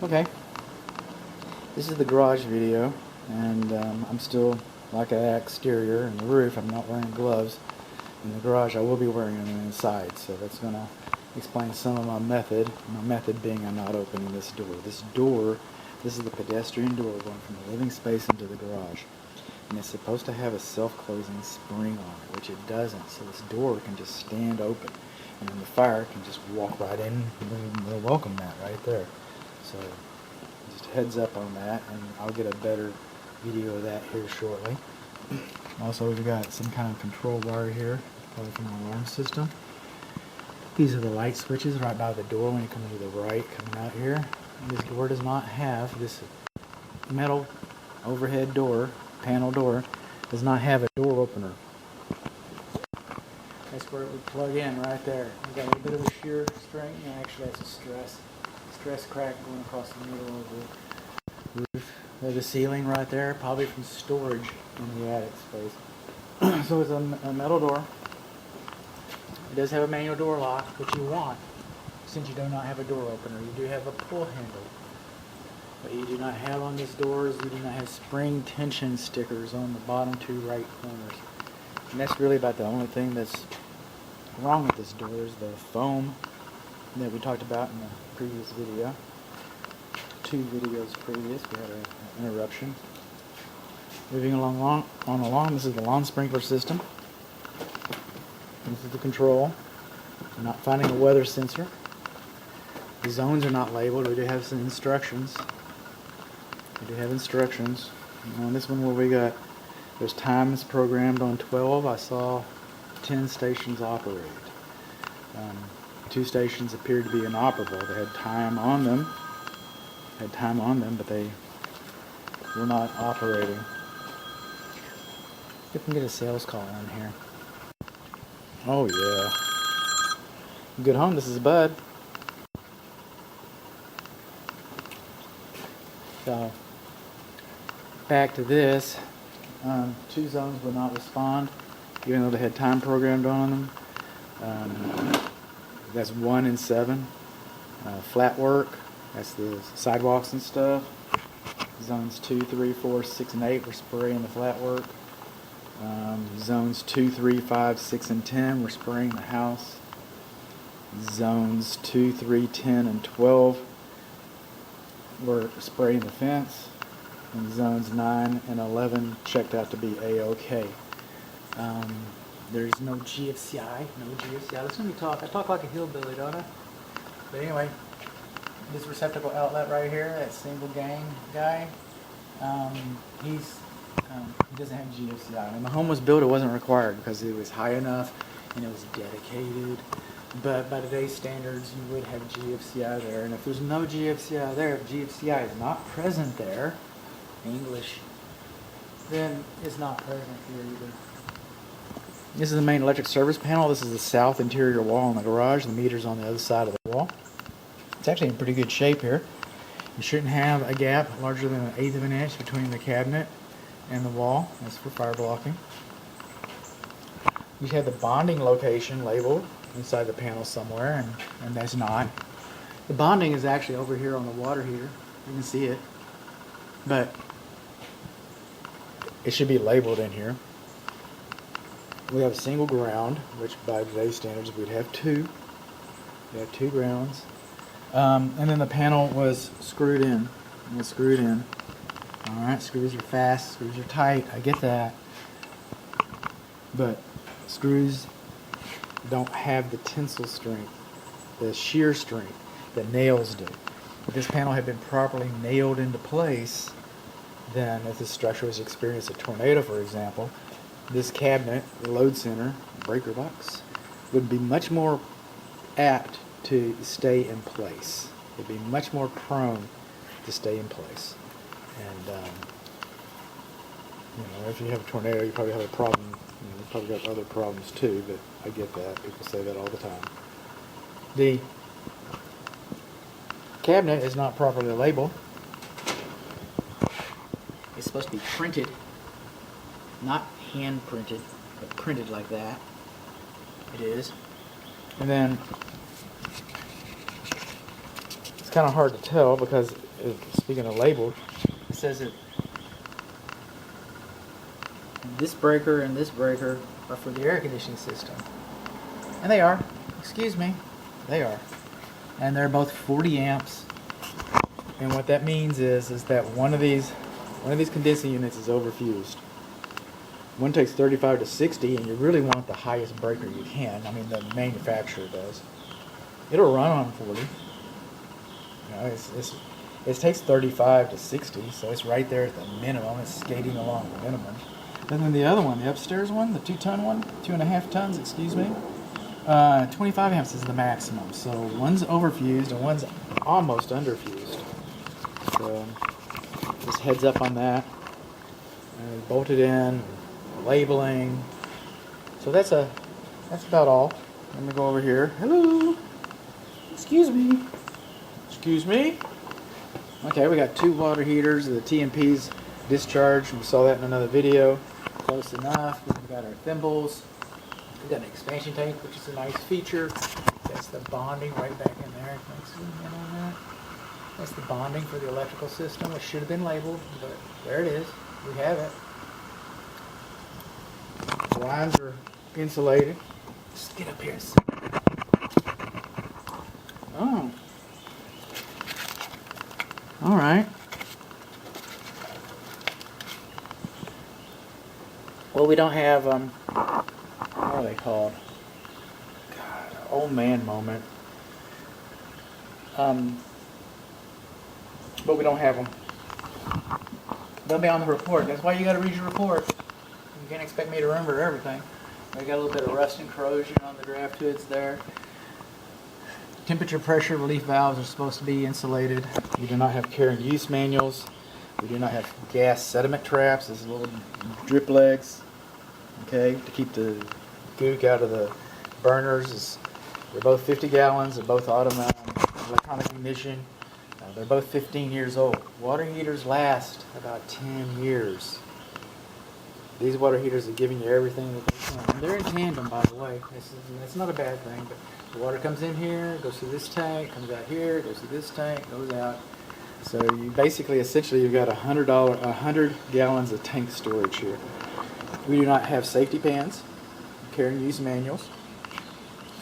Okay, this is the garage video, and I'm still like an exterior and the roof. I'm not wearing gloves. In the garage I will be wearing them inside, so that's going to explain some of my method. My method being I'm not opening this door. This is the pedestrian door going from the living space into the garage. And it's supposed to have a self-closing spring on it, which it doesn't, so this door can just stand open. And then the fire can just walk right in, the welcome mat right there. So just heads up on that, and I'll get a better video of that here shortly. Also, we've got some kind of control wire here, probably from our alarm system. These are the light switches right by the door when you come to the right, coming out here. And this door does not have, this metal overhead door, panel door, does not have a door opener. That's where it would plug in right there. We've got a little bit of a shear strength, and actually that's a stress crack going across the middle of the roof. There's the ceiling right there, probably from storage in the attic space. So it's a metal door. It does have a manual door lock, which you want, since you do not have a door opener. You do have a pull handle. What you do not have on this door is you do not have spring tension stickers on the bottom two right corners. And that's really about the only thing that's wrong with this door is the foam that we talked about in the previous video. 2 videos previous, we had an interruption. Moving along, this is the lawn sprinkler system. This is the control. I'm not finding a weather sensor. The zones are not labeled. We do have some instructions. We do have instructions. And on this one where we got, there's times programmed on 12. I saw 10 stations operated. 2 stations appeared to be inoperable. They had time on them. But they were not operating. If we can get a sales call in here. Oh yeah. Good home, this is Bud. So, back to this. 2 zones would not respond, even though they had time programmed on them. That's 1 and 7. Flat work, that's the sidewalks and stuff. Zones 2, 3, 4, 6, and 8 were spraying the flat work. Zones 2, 3, 5, 6, and 10 were spraying the house. Zones 2, 3, 10, and 12 were spraying the fence. And zones 9 and 11 checked out to be A-OK. There's no GFCI. Listen to me talk. I talk like a hillbilly, don't I? But anyway, this receptacle outlet right here, that single gang guy, he doesn't have GFCI. When the home was built, it wasn't required because it was high enough and it was dedicated. But by today's standards, you would have GFCI there. And if there's no GFCI there, if GFCI is not present there, English, then it's not present here either. This is the main electric service panel. This is the south interior wall in the garage. The meter's on the other side of the wall. It's actually in pretty good shape here. You shouldn't have a gap larger than 1/8 of an inch between the cabinet and the wall. That's for fire blocking. You have the bonding location labeled inside the panel somewhere, and that's not. The bonding is actually over here on the water heater. You can see it. But it should be labeled in here. We have a single ground, which by today's standards we'd have 2. We have 2 grounds. And then the panel was screwed in. Alright, screws are fast, screws are tight, I get that. But screws don't have the tensile strength, the shear strength that nails do. If this panel had been properly nailed into place, then if this structure was experiencing a tornado, for example, this cabinet, the load center, breaker box, would be much more apt to stay in place. It'd be much more prone to stay in place. And if you have a tornado, you probably have a problem. You've probably got other problems too, but I get that. People say that all the time. The cabinet is not properly labeled. It's supposed to be printed, not hand printed, but printed like that. It is. And then kind of hard to tell because, speaking of labeled, it says that this breaker and this breaker are for the air conditioning system. And they are. Excuse me. They are. And they're both 40 amps. And what that means is that one of these condensing units is overfused. One takes 35 to 60, and you really want the highest breaker you can. I mean, the manufacturer does. It'll run on 40. You know, it takes 35 to 60, so it's right there at the minimum. It's skating along the minimum. And then the other one, the upstairs one, the 2-ton one, 2.5 tons, excuse me, 25 amps is the maximum. So one's overfused and one's almost underfused. So just heads up on that. And bolted in, labeling. So that's about all. Let me go over here. Hello. Excuse me. Excuse me. Okay, we got 2 water heaters. The TMP's discharged. We saw that in another video. Close enough. We've got our thimbles. We've got an expansion tank, which is a nice feature. That's the bonding right back in there. Thanks for zooming in on that. That's the bonding for the electrical system. It should have been labeled, but there it is. We have it. The lines are insulated. Just get up here and see. Oh. All right. Well, we don't have, what are they called? God, old man moment. But we don't have them. They'll be on the report. That's why you got to read your report. You can't expect me to remember everything. We got a little bit of rust and corrosion on the draft hoods there. Temperature pressure relief valves are supposed to be insulated. We do not have care and use manuals. We do not have gas sediment traps. These little drip legs, okay, to keep the gook out of the burners. They're both 50 gallons. They're both automatic electronic ignition. They're both 15 years old. Water heaters last about 10 years. These water heaters are giving you everything that they can. And they're in tandem, by the way. That's not a bad thing. But the water comes in here, goes through this tank, comes out here, goes through this tank, goes out. So you basically, essentially, you've got 100 gallons of tank storage here. We do not have safety pans, care and use manuals.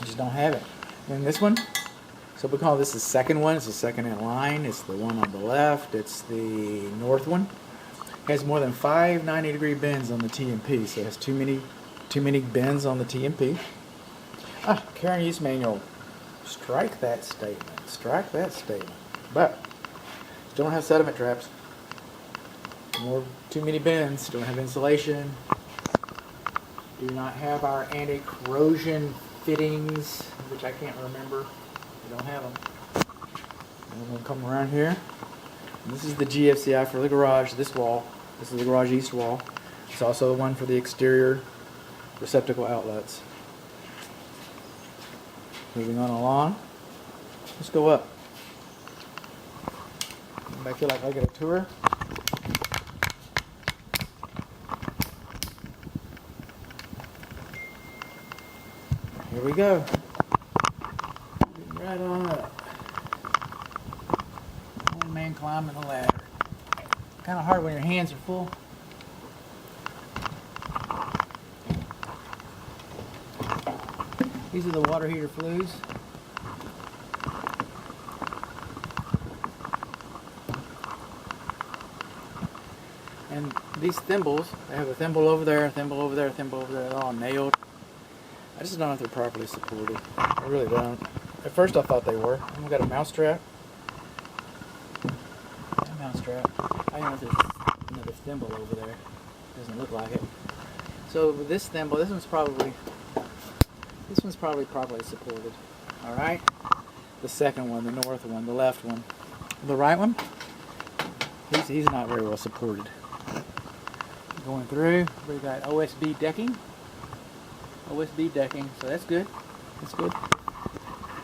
We just don't have it. And this one, so we call this the second one. It's the second in line. It's the one on the left. It's the north one. It has more than 5 90-degree bends on the TMP, so it has too many bends on the TMP. Care and use manual. Strike that statement. Strike that statement. But don't have sediment traps. Too many bends. Don't have insulation. Do not have our anti-corrosion fittings, which I can't remember. We don't have them. And we'll come around here. And this is the GFCI for the garage. This wall. This is the garage east wall. It's also the one for the exterior receptacle outlets. Moving on along. Let's go up. Anybody feel like I get a tour? Here we go. Getting right on up. One man climbing the ladder. Kind of hard when your hands are full. These are the water heater flues. And these thimbles, they have a thimble over there, a thimble over there, a thimble over there, they're all nailed. I just don't know if they're properly supported. I really don't. At first I thought they were. We've got a mouse trap. A mouse trap. I don't know if there's another thimble over there. Doesn't look like it. So this thimble, this one's probably properly supported. Alright? The second one, the north one, the left one. The right one, he's not very well supported. Going through, we got OSB decking. OSB decking, so that's good. That's good.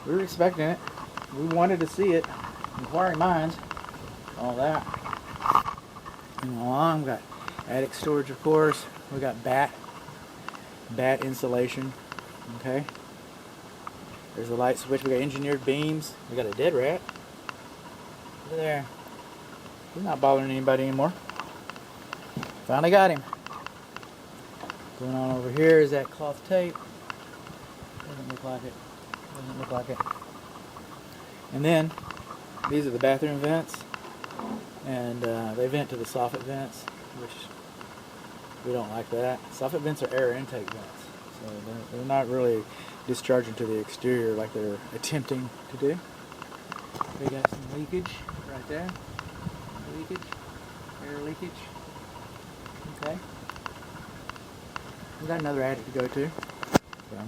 We were expecting it. We wanted to see it. Inquiring minds. All that. Moving along, we got attic storage, of course. We got bat insulation. Okay. There's the light switch. We got engineered beams. We got a dead rat. Over there. He's not bothering anybody anymore. Finally got him. Going on over here is that cloth tape. Doesn't look like it. Doesn't look like it. And then these are the bathroom vents, and they vent to the soffit vents, which we don't like that. Soffit vents are air intake vents, so they're not really discharging to the exterior like they're attempting to do. We got some leakage right there. Leakage, air leakage. Okay. We got another attic to go to. So